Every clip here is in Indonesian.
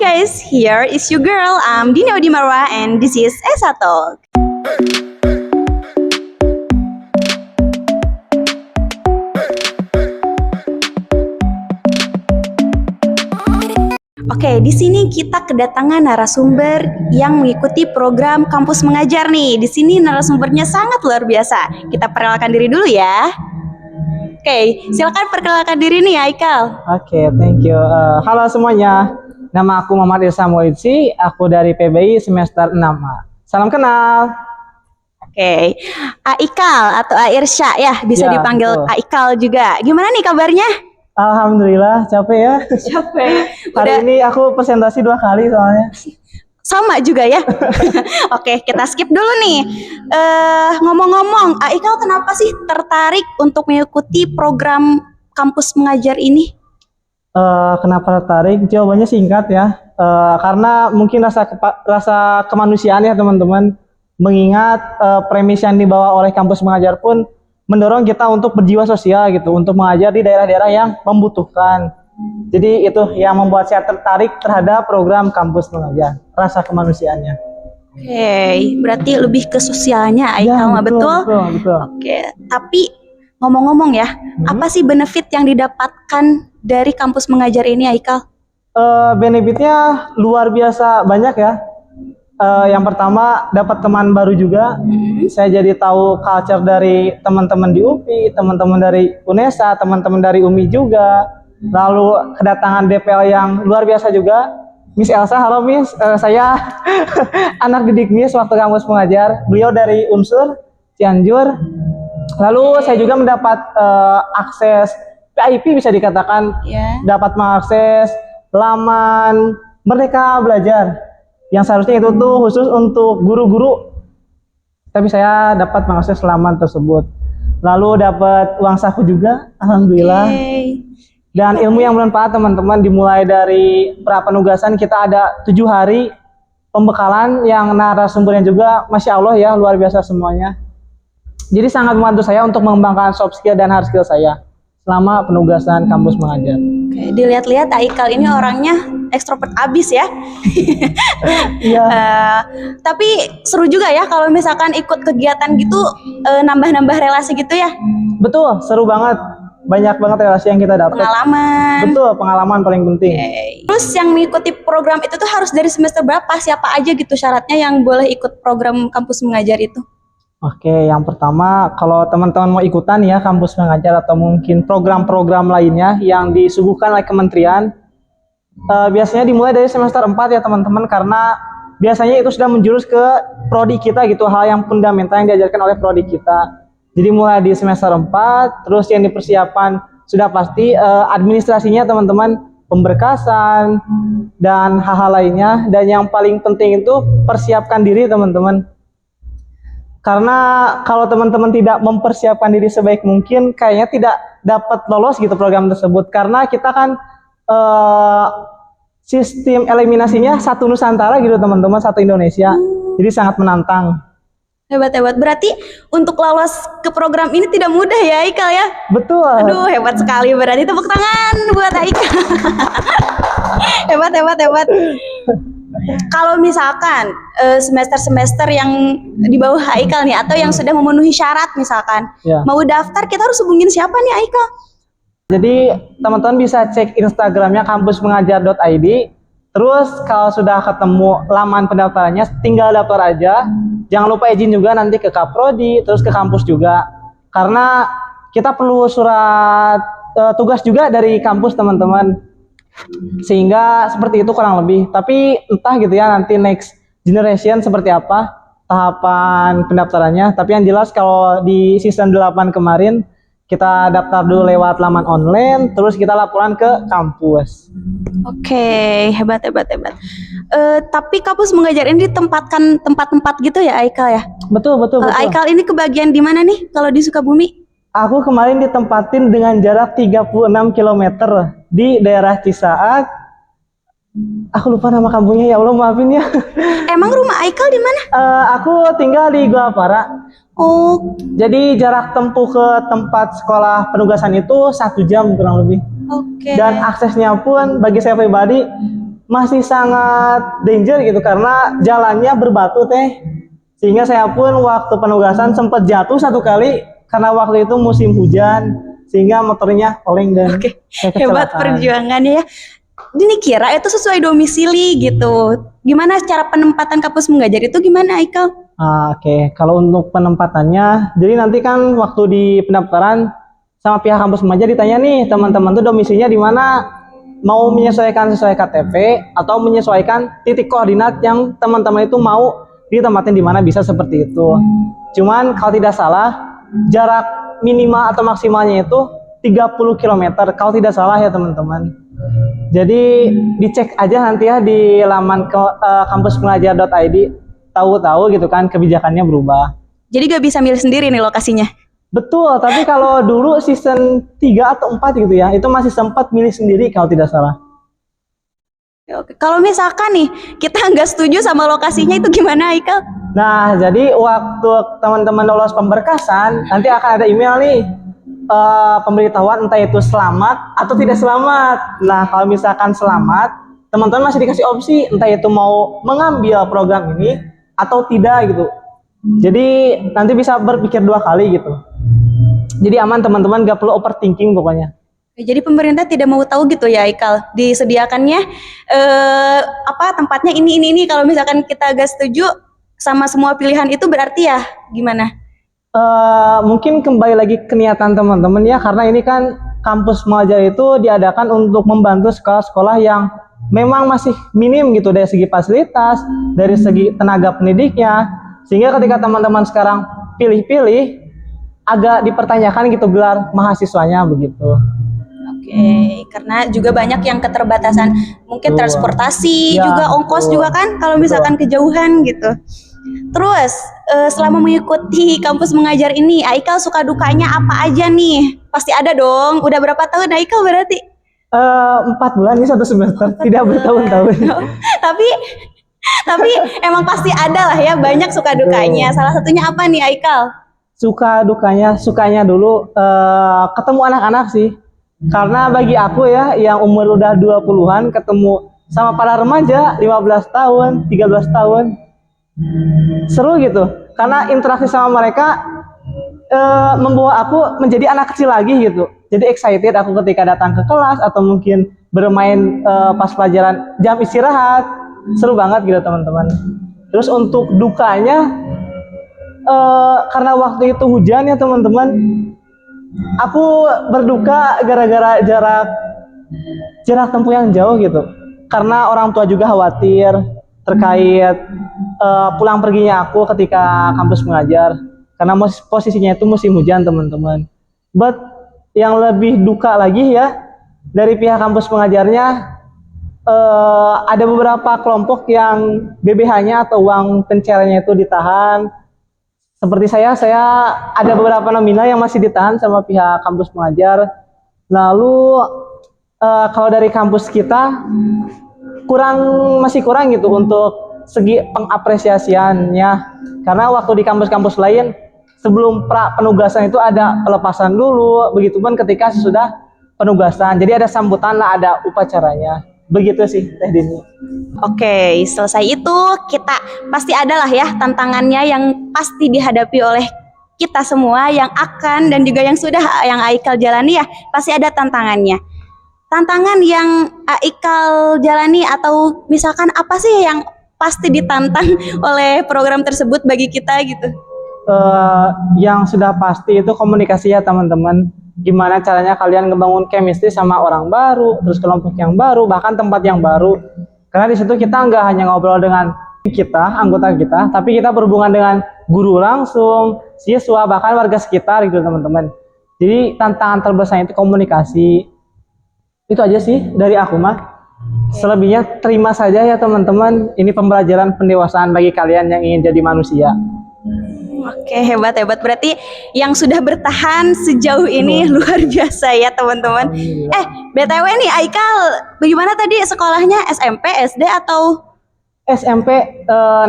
guys, here is your girl, I'm Dina Odimarwa and this is Esa Talk. Oke, di sini kita kedatangan narasumber yang mengikuti program Kampus Mengajar nih. Di sini narasumbernya sangat luar biasa. Kita perkenalkan diri dulu ya. Oke, silakan perkenalkan diri nih Aikal. Oke, thank you. Halo semuanya, nama aku Muhammad Ilham Walidzi, aku dari PBI semester 6A. Salam kenal. Oke, Aikal atau Airsya ya, bisa Ya, dipanggil betul. Aikal juga. Gimana nih kabarnya? Alhamdulillah, capek ya. Capek. Hari ini aku presentasi 2 kali soalnya. Sama juga ya. Oke, kita skip dulu nih. Ngomong-ngomong, Aikal kenapa sih tertarik untuk mengikuti program Kampus Mengajar ini? Kenapa tertarik? Jawabannya singkat ya. Karena mungkin rasa kemanusiaan ya teman-teman. Mengingat premis yang dibawa oleh Kampus Mengajar pun mendorong kita untuk berjiwa sosial gitu, untuk mengajar di daerah-daerah yang membutuhkan. Jadi itu yang membuat saya tertarik terhadap program Kampus Mengajar, rasa kemanusiaannya. Oke, berarti lebih ke sosialnya Aikal, betul? Betul. Oke, tapi ngomong-ngomong ya, apa sih benefit yang didapatkan dari Kampus Mengajar ini Aikal? Benefitnya luar biasa banyak ya. Yang pertama dapat teman baru juga. Saya jadi tahu culture dari teman-teman di UPI, teman-teman dari UNESA, teman-teman dari UMI juga. Lalu kedatangan DPL yang luar biasa juga. Miss Elsa, halo Miss, saya anak didik Miss waktu Kampus Mengajar. Beliau dari Unsur Cianjur. Lalu saya juga mendapat akses VIP bisa dikatakan, dapat mengakses laman Merdeka Belajar yang seharusnya itu tuh khusus untuk guru-guru, tapi saya dapat mengakses laman tersebut. Lalu dapat uang saku juga, alhamdulillah. Dan ilmu yang bermanfaat teman-teman, dimulai dari prapenugasan kita ada 7 hari pembekalan yang narasumbernya juga Masya Allah ya, luar biasa semuanya. Jadi sangat membantu saya untuk mengembangkan soft skill dan hard skill saya selama penugasan Kampus Mengajar. Oke, dilihat-lihat Aikal ini orangnya ekstrovert abis ya. Iya. Tapi seru juga ya kalau misalkan ikut kegiatan gitu, nambah-nambah relasi gitu ya. Betul, seru banget. Banyak banget relasi yang kita dapat. Pengalaman. Betul, pengalaman paling penting. Terus yang mengikuti program itu tuh harus dari semester berapa? Siapa aja gitu syaratnya yang boleh ikut program Kampus Mengajar itu? Oke, yang pertama kalau teman-teman mau ikutan ya Kampus Mengajar atau mungkin program-program lainnya yang disuguhkan oleh kementerian, biasanya dimulai dari semester 4 ya teman-teman, karena biasanya itu sudah menjurus ke prodi kita gitu, hal yang fundamental yang diajarkan oleh prodi kita. Jadi mulai di semester 4, terus yang dipersiapkan sudah pasti administrasinya teman-teman, pemberkasan dan hal-hal lainnya. Dan yang paling penting itu persiapkan diri teman-teman. Karena kalau teman-teman tidak mempersiapkan diri sebaik mungkin, kayaknya tidak dapat lolos gitu program tersebut. Karena kita kan sistem eliminasinya satu Nusantara gitu teman-teman, satu Indonesia. Jadi sangat menantang. Hebat-hebat. Berarti untuk lolos ke program ini tidak mudah ya Aikal ya? Betul. Aduh, hebat sekali. Berarti tepuk tangan buat Aikal. Hebat. Kalau misalkan semester-semester yang di bawah Aikal nih, atau yang sudah memenuhi syarat misalkan, mau daftar, kita harus hubungin siapa nih Aikal? Jadi teman-teman bisa cek Instagramnya kampusmengajar.id. Terus kalau sudah ketemu laman pendaftarannya, tinggal daftar aja. Jangan lupa izin juga nanti ke Kaprodi, terus ke kampus juga. Karena kita perlu surat tugas juga dari kampus teman-teman. Sehingga seperti itu kurang lebih. Tapi entah gitu ya nanti next generation seperti apa tahapan pendaftarannya. Tapi yang jelas kalau di season 8 kemarin kita daftar dulu lewat laman online, terus kita laporan ke kampus. Oke, hebat. Tapi Kampus Mengajar ini ditempatkan tempat-tempat gitu ya Aikal ya? Betul. Aikal ini kebagian di mana nih kalau di Sukabumi? Aku kemarin ditempatin dengan jarak 36 km di daerah Cisaat. Aku lupa nama kampungnya, ya Allah maafin ya. Emang rumah Aikal di mana? Aku tinggal di Goapara. Oh. Jadi jarak tempuh ke tempat sekolah penugasan itu 1 jam kurang lebih. Oke. Dan aksesnya pun bagi saya pribadi masih sangat danger gitu karena jalannya berbatu teh. Sehingga saya pun waktu penugasan sempat jatuh satu kali karena waktu itu musim hujan sehingga motornya oleng dan Oke, saya hebat kecelakaan. perjuangannya ya. Ini kira itu sesuai domisili gitu. Gimana cara penempatan kampus mengajar itu gimana, Aikal? Oke, kalau untuk penempatannya, jadi nanti kan waktu di pendaftaran sama pihak kampus mengajar ditanya nih teman-teman tuh domisilinya di mana, mau menyesuaikan sesuai KTP atau menyesuaikan titik koordinat yang teman-teman itu mau ditempatin di mana bisa seperti itu. Cuman kalau tidak salah jarak minimal atau maksimalnya itu 30 km kalau tidak salah ya teman-teman. Jadi dicek aja nanti ya di laman kampusmengajar.id, tahu-tahu gitu kan kebijakannya berubah. Jadi gak bisa milih sendiri nih lokasinya. Betul, tapi kalau dulu season 3 atau 4 gitu ya, itu masih sempat milih sendiri kalau tidak salah. Oke. Kalau misalkan nih kita nggak setuju sama lokasinya itu gimana, Aikal? Nah, jadi waktu teman-teman lolos pemberkasan, nanti akan ada email nih, pemberitahuan entah itu selamat atau tidak selamat. Nah, kalau misalkan selamat, teman-teman masih dikasih opsi, entah itu mau mengambil program ini atau tidak gitu. Jadi nanti bisa berpikir 2 kali gitu. Jadi aman teman-teman, gak perlu overthinking pokoknya. Jadi pemerintah tidak mau tahu gitu ya, Aikal. Disediakannya tempatnya ini. Kalau misalkan kita gak setuju sama semua pilihan itu berarti ya gimana? Mungkin kembali lagi ke niatan teman-teman ya, karena ini kan kampus mengajar itu diadakan untuk membantu sekolah-sekolah yang memang masih minim gitu dari segi fasilitas, dari segi tenaga pendidiknya, sehingga ketika teman-teman sekarang pilih-pilih agak dipertanyakan gitu gelar mahasiswanya begitu. Oke, karena juga banyak yang keterbatasan, mungkin Betul. transportasi, Ya, juga ongkos betul. juga kan kalau misalkan kejauhan gitu. Terus selama mengikuti kampus mengajar ini, Aikal suka dukanya apa aja nih? Pasti ada dong. Udah berapa tahun Aikal berarti? 4 bulan ini 1 semester, tidak bertahun-tahun. Tapi emang pasti ada lah ya, banyak suka dukanya. Salah satunya apa nih, Aikal? Suka sukanya dulu ketemu anak-anak sih. Karena bagi aku ya yang umur udah 20-an ketemu sama para remaja 15 tahun, 13 tahun. Seru gitu. Karena interaksi sama mereka membawa aku menjadi anak kecil lagi gitu. Jadi excited aku ketika datang ke kelas atau mungkin bermain pas pelajaran jam istirahat. Seru banget gitu teman-teman. Terus untuk dukanya karena waktu itu hujan ya teman-teman, aku berduka gara-gara jarak tempuh yang jauh gitu. Karena orang tua juga khawatir terkait pulang perginya aku ketika kampus mengajar. Karena posisinya itu musim hujan teman-teman. But yang lebih duka lagi ya dari pihak kampus mengajarnya, ada beberapa kelompok yang BBH-nya atau uang pencairannya itu ditahan. Seperti saya ada beberapa nominal yang masih ditahan sama pihak kampus mengajar. Lalu kalau dari kampus kita masih kurang gitu untuk segi pengapresiasiannya. Karena waktu di kampus-kampus lain sebelum penugasan itu ada pelepasan dulu, begitupun ketika sudah penugasan. Jadi ada sambutan lah, ada upacaranya. Begitu sih Teh Dini. Oke, selesai itu kita pasti adalah ya tantangannya yang pasti dihadapi oleh kita semua yang akan dan juga yang sudah yang Aikal jalani ya, pasti ada tantangannya. Tantangan yang Aikal jalani atau misalkan apa sih yang pasti ditantang oleh program tersebut bagi kita gitu? Yang sudah pasti itu komunikasi ya teman-teman. Gimana caranya kalian ngebangun chemistry sama orang baru, terus kelompok yang baru, bahkan tempat yang baru. Karena di situ kita nggak hanya ngobrol dengan kita, anggota kita, tapi kita berhubungan dengan guru langsung, siswa, bahkan warga sekitar gitu teman-teman. Jadi tantangan terbesar itu komunikasi. Itu aja sih dari aku mah. Selebihnya terima saja ya teman-teman. Ini pembelajaran pendewasaan bagi kalian yang ingin jadi manusia. Oke, hebat. Berarti yang sudah bertahan sejauh ini luar biasa ya teman-teman. BTW nih Aikal, bagaimana tadi sekolahnya SMP, SD atau? SMP,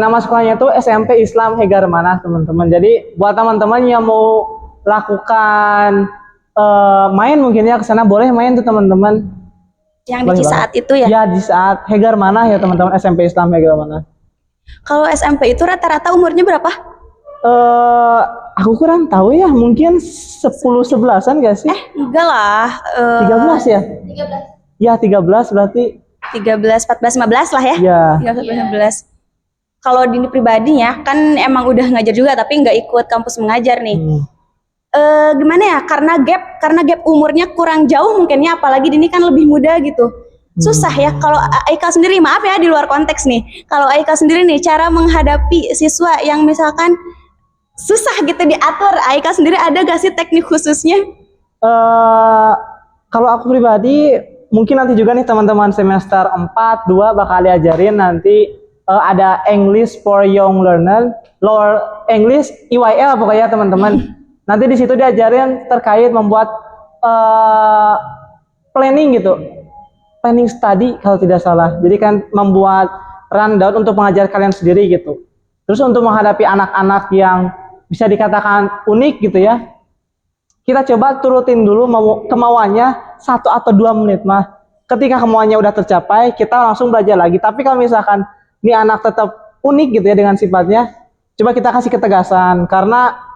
nama sekolahnya itu SMP Islam Hegarmanah teman-teman. Jadi buat teman-teman yang mau lakukan main mungkin ya ke sana boleh main tuh teman-teman. Yang Boleh di banget. saat itu ya? Ya, di saat Hegar Manah ya teman-teman, SMP Islam Hegar Manah. Kalau SMP itu rata-rata umurnya berapa? Aku kurang tahu ya, mungkin 10-11an gak sih? Enggak lah. 13 ya? 13. Ya, 13 berarti. 13, 14, 15 lah ya? Ya. 13, 15. Kalau Dini pribadinya kan emang udah ngajar juga tapi nggak ikut kampus mengajar nih. Gimana ya? Karena gap umurnya kurang jauh mungkin ya, apalagi Dini kan lebih muda gitu. Susah ya kalau Aika sendiri, maaf ya di luar konteks nih. Kalau Aika sendiri nih cara menghadapi siswa yang misalkan susah gitu diatur, Aika sendiri ada gak sih teknik khususnya? Kalau aku pribadi mungkin nanti juga nih teman-teman semester 4, 2 bakal diajarin nanti ada English for Young Learner, Lower English EYL pokoknya teman-teman. Nanti di situ diajarin terkait membuat planning gitu, planning study kalau tidak salah. Jadi kan membuat rundown untuk mengajar kalian sendiri gitu. Terus untuk menghadapi anak-anak yang bisa dikatakan unik gitu ya, kita coba turutin dulu kemauannya 1 atau 2 menit mah. Ketika kemauannya udah tercapai, kita langsung belajar lagi. Tapi kalau misalkan ini anak tetap unik gitu ya dengan sifatnya, coba kita kasih ketegasan karena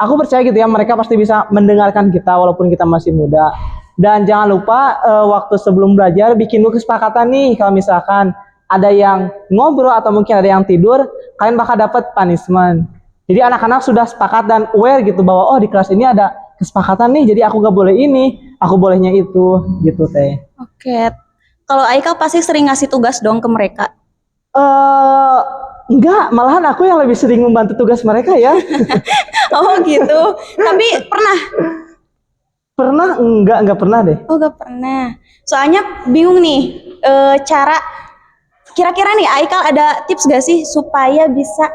aku percaya gitu ya, mereka pasti bisa mendengarkan kita walaupun kita masih muda. Dan jangan lupa waktu sebelum belajar bikin dulu kesepakatan nih, kalau misalkan ada yang ngobrol atau mungkin ada yang tidur, kalian bakal dapat punishment. Jadi anak-anak sudah sepakat dan aware gitu bahwa oh di kelas ini ada kesepakatan nih, jadi aku gak boleh ini, aku bolehnya itu, gitu teh. Oke. Kalau Aika pasti sering ngasih tugas dong ke mereka. Enggak, malahan aku yang lebih sering membantu tugas mereka ya. Oh gitu. Tapi pernah? Pernah? Enggak pernah deh. Oh gak pernah. Soalnya bingung nih cara. Kira-kira nih Aikal ada tips gak sih supaya bisa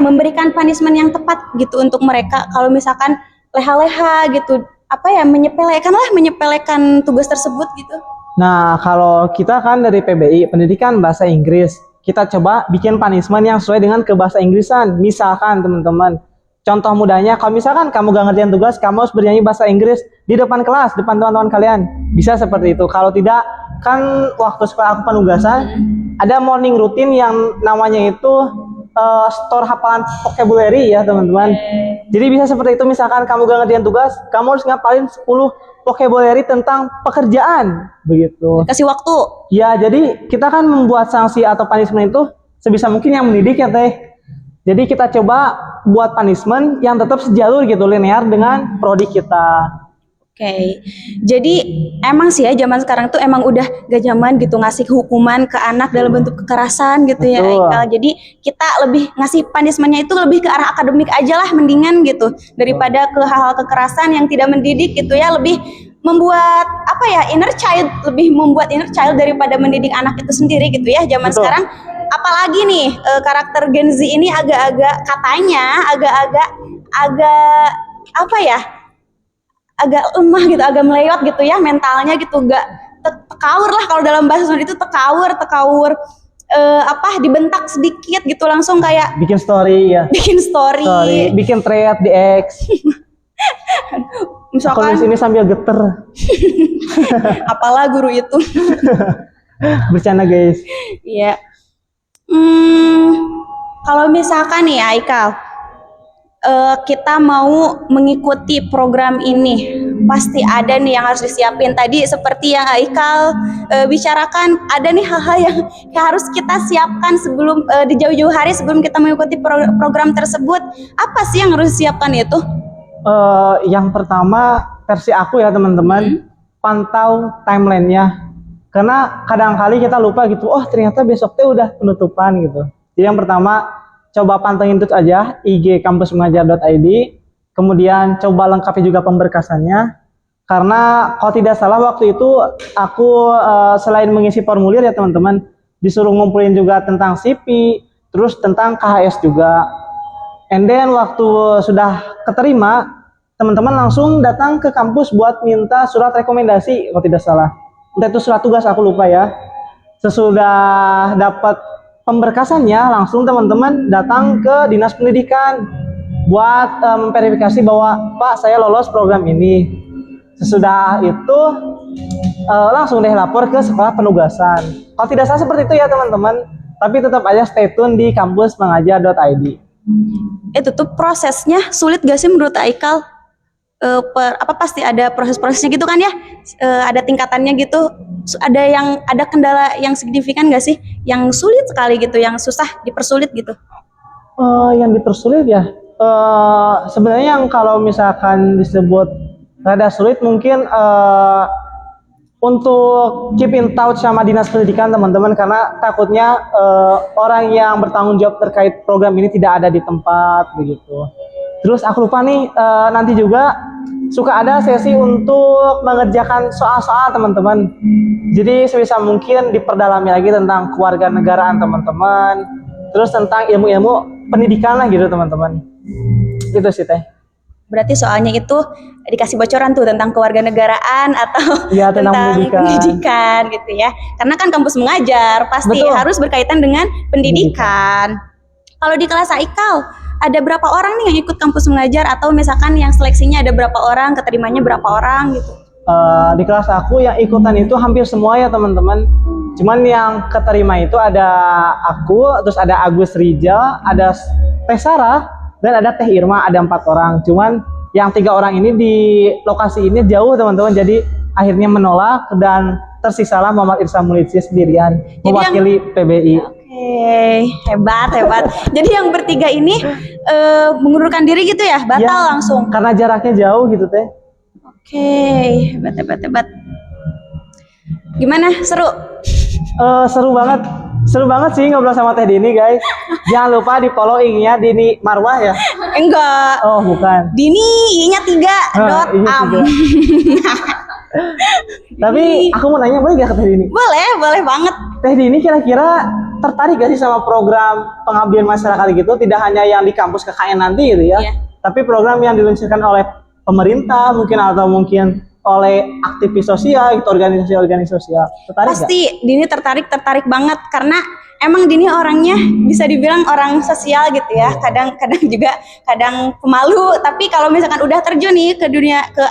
memberikan punishment yang tepat gitu untuk mereka kalau misalkan leha-leha gitu, menyepelekan tugas tersebut gitu. Nah, kalau kita kan dari PBI, Pendidikan Bahasa Inggris, kita coba bikin punishment yang sesuai dengan kebahasa Inggrisan. Misalkan teman-teman, contoh mudahnya, kalau misalkan kamu gak ngerjain tugas, kamu harus bernyanyi bahasa Inggris di depan kelas, depan teman-teman kalian. Bisa seperti itu. Kalau tidak, kan waktu sekolah aku penugasan, ada morning routine yang namanya itu store hafalan vocabulary ya teman-teman. Jadi bisa seperti itu, misalkan kamu gak ngerjain tugas, kamu harus ngapalin 10 vocabulary tentang pekerjaan, begitu. Kasih waktu. Ya, jadi kita kan membuat sanksi atau punishment itu sebisa mungkin yang mendidik ya teh. Jadi kita coba buat punishment yang tetap sejalur gitu, linear dengan prodi kita. Oke. Jadi emang sih ya zaman sekarang tuh emang udah gak zaman gitu ngasih hukuman ke anak dalam bentuk kekerasan gitu. Betul. Ya Aikal. Jadi kita lebih ngasih punishmentnya itu lebih ke arah akademik aja lah mendingan gitu, daripada ke hal-hal kekerasan yang tidak mendidik gitu ya, lebih membuat inner child daripada mendidik anak itu sendiri gitu ya zaman Betul. Sekarang. Apalagi nih karakter Gen Z ini agak-agak agak lemah gitu, agak melewat gitu ya mentalnya gitu, gak tekaur lah kalau dalam bahasa Sunda itu tekaur dibentak sedikit gitu langsung kayak bikin story ya, bikin thread di X. Misalkan aku di sini sambil geter. Apalah guru itu. Bercanda guys. Iya. Kalau misalkan nih Aikal, kita mau mengikuti program ini, pasti ada nih yang harus disiapin. Tadi seperti yang Aikal bicarakan, ada nih hal-hal yang harus kita siapkan sebelum di jauh-jauh hari sebelum kita mengikuti program tersebut. Apa sih yang harus disiapkan itu? Yang pertama versi aku ya teman-teman, pantau timelinenya. Karena kadang-kali kita lupa gitu, oh ternyata besok teh udah penutupan gitu. Jadi yang pertama, coba pantengin terus aja IG kampusmengajar.id, kemudian coba lengkapi juga pemberkasannya. Karena kalau tidak salah waktu itu aku selain mengisi formulir ya teman-teman, disuruh ngumpulin juga tentang CV, terus tentang KHS juga. And then waktu sudah keterima, teman-teman langsung datang ke kampus buat minta surat rekomendasi kalau tidak salah. Entah itu surat tugas, aku lupa ya. Sesudah dapat pemberkasannya, langsung teman-teman datang ke Dinas Pendidikan buat memverifikasi bahwa Pak saya lolos program ini. Sesudah itu langsung deh lapor ke sekolah penugasan. Kalau tidak salah seperti itu ya teman-teman. Tapi tetap aja stay tune di kampusmengajar.id. Itu tuh prosesnya sulit gak sih menurut Aikal? Pasti ada proses-prosesnya gitu kan ya? Ada tingkatannya gitu. Ada kendala yang signifikan gak sih? Yang sulit sekali gitu, yang susah dipersulit gitu. Yang dipersulit ya. Sebenarnya yang kalau misalkan disebut rada sulit mungkin untuk keep in touch sama dinas pendidikan teman-teman, karena takutnya orang yang bertanggung jawab terkait program ini tidak ada di tempat begitu. Terus aku lupa nih, nanti juga suka ada sesi untuk mengerjakan soal-soal teman-teman. Jadi sebisa mungkin diperdalami lagi tentang kewarganegaraan teman-teman, terus tentang ilmu-ilmu pendidikan lah gitu teman-teman. Gitu sih teh. Berarti soalnya itu dikasih bocoran tuh tentang kewarganegaraan atau ya, tentang pendidikan gitu ya. Karena kan kampus mengajar pasti betul, harus berkaitan dengan pendidikan. Kalau di kelas Aikal ada berapa orang nih yang ikut kampus mengajar, atau misalkan yang seleksinya ada berapa orang, keterimanya berapa orang gitu? Di kelas aku yang ikutan itu hampir semua ya teman-teman. Cuman yang keterima itu ada aku, terus ada Agus Rijal, ada Teh Sarah, dan ada Teh Irma, ada 4 orang. Cuman yang 3 orang ini di lokasi ini jauh teman-teman, jadi akhirnya menolak dan tersisalah Muhammad Irsa Mulidsi sendirian mewakili PBI. Oke, hebat. Jadi yang bertiga ini mengundurkan diri gitu ya, batal ya, langsung. Karena jaraknya jauh gitu teh. Oke, hebat. Gimana, seru? Seru banget sih ngobrol sama Teh Dini guys. Jangan lupa di followingnya Dini Marwah ya. Enggak. Oh bukan. Dini I-nya 3.am. Tapi aku mau nanya, boleh gak ke Teh Dini? Boleh banget. Teh Dini kira-kira tertarik gak sih sama program pengabdian masyarakat gitu? Tidak hanya yang di kampus KKN nanti gitu ya, tapi program yang diluncurkan oleh pemerintah mungkin, atau mungkin oleh aktivis sosial, gitu, organisasi sosial. Tertarik Pasti gak? Dini tertarik banget, karena emang Dini orangnya bisa dibilang orang sosial gitu ya. Kadang pemalu, tapi kalau misalkan udah terjun nih ke dunia, ke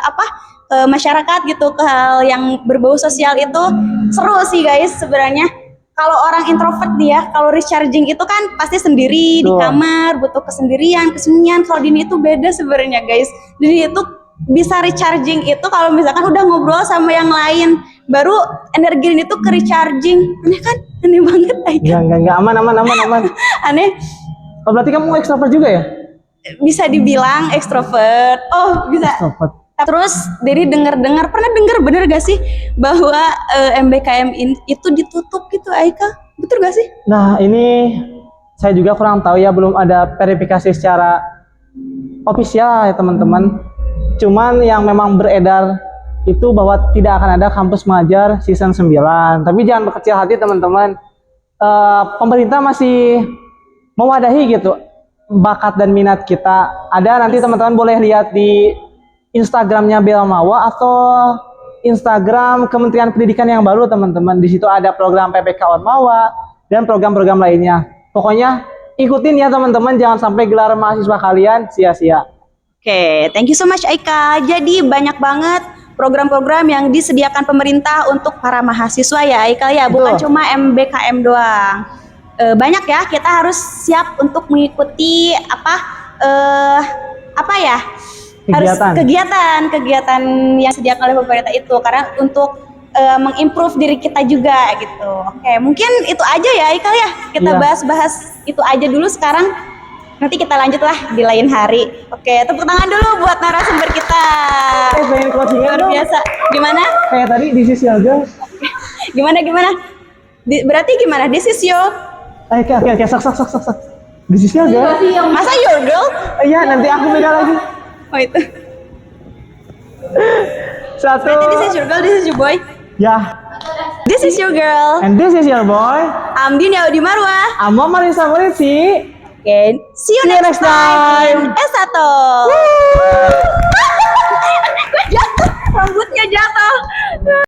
masyarakat gitu, ke hal yang berbau sosial itu seru sih guys sebenarnya. Kalau orang introvert dia, kalau recharging itu kan pasti sendiri di kamar, butuh kesendirian, kesunyian. Kalau Dini itu beda sebenarnya guys. Dini itu bisa recharging itu kalau misalkan udah ngobrol sama yang lain, baru energi Dini itu ke recharging. Aneh kan? Aneh banget. Enggak, aman. Aneh. Oh, berarti kamu ekstrovert juga ya? Bisa dibilang ekstrovert. Oh, bisa. Ekstrovert. Terus dari pernah dengar bener gak sih bahwa MBKM itu ditutup gitu, Aika? Betul gak sih? Nah ini saya juga kurang tahu ya, belum ada verifikasi secara ofisial ya teman-teman. Cuman yang memang beredar itu bahwa tidak akan ada kampus mengajar season 9. Tapi jangan berkecil hati teman-teman. Pemerintah masih mewadahi gitu bakat dan minat kita. Ada, nanti teman-teman boleh lihat di Instagramnya Belmawa atau Instagram Kementerian Pendidikan yang baru teman-teman. Di situ ada program PPK Ormawa dan program-program lainnya. Pokoknya ikutin ya teman-teman, jangan sampai gelar mahasiswa kalian sia-sia. Oke, thank you so much Aika. Jadi banyak banget program-program yang disediakan pemerintah untuk para mahasiswa ya Aika ya, bukan cuma MBKM doang. Banyak ya, kita harus siap untuk mengikuti kegiatan yang disediakan oleh pemerintah itu, karena untuk mengimprove diri kita juga gitu. Oke, mungkin itu aja ya Aikal ya, kita bahas itu aja dulu sekarang, nanti kita lanjutlah di lain hari. Oke, tepuk tangan dulu buat narasumber kita. Pengen closingan luar biasa. Gimana? Kayak tadi this is your girl. Gimana? Berarti gimana? This is your. Oke, sak. This is your girl. Masa your girl? Iya, nanti aku beda lagi. Oh itu. Satu. Berarti this is your girl, this is your boy. Ya. This is your girl. And this is your boy. I'm Dini Audi Marwah. I'm Muhammad Irsa Mulidsi. Okay. See you next time. S1. Rambutnya jatuh.